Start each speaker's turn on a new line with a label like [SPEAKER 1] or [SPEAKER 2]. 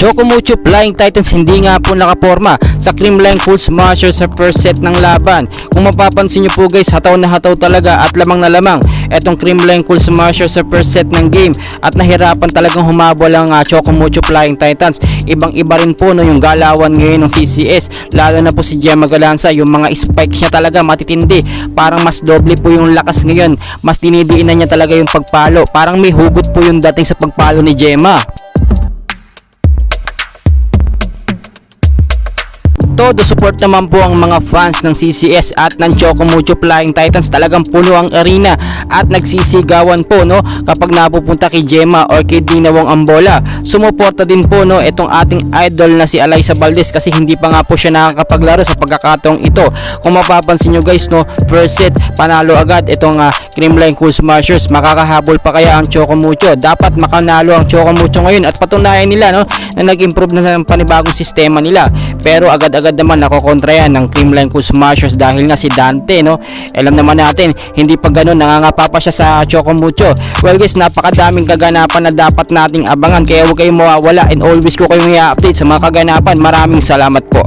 [SPEAKER 1] Chocomucho Flying Titans hindi nga po nakaporma sa Creamline Cool Smasher sa first set ng laban. Kung mapapansin nyo po guys, hataw na hataw talaga at lamang na lamang etong Creamline Cool Smasher sa first set ng game at nahirapan talagang humabol ang Chocomucho Flying Titans. Ibang iba rin po no, yung galawan ngayon ng CCS, lalo na po si Gemma Galanza, yung mga spikes niya talaga matitindi, parang mas doble po yung lakas ngayon, mas dinidiinan niya talaga yung pagpalo, parang may hugot po yung dating sa pagpalo ni Gemma. Todo support naman po ang mga fans ng CCS at ng Chocomucho Flying Titans. Talagang puno ang arena at nagsisigawan po no kapag napupunta kay Gemma or kay Dinawang Ambola. Sumuporta din po no itong ating idol na si Alyssa Valdez kasi hindi pa nga po siya nakakapaglaro sa pagkakataong ito. Kung mapapansin nyo guys no, first set panalo agad itong Creamline Cool Smashers. Makakahabol pa kaya ang Chocomucho? Dapat makanalo ang Chocomucho ngayon at patunayan nila no na nag-improve na sa panibagong sistema nila. Pero agad-agad naman nakokontra yan ng Creamline Cool Smashers dahil nga si Dante no. Alam naman natin hindi pa ganun, nangangapa pa siya sa Chocomucho. Well guys, napakadaming kaganapan na dapat nating abangan kaya huwag kayong mawawala and always ko kayong i-update sa mga kaganapan. Maraming salamat po.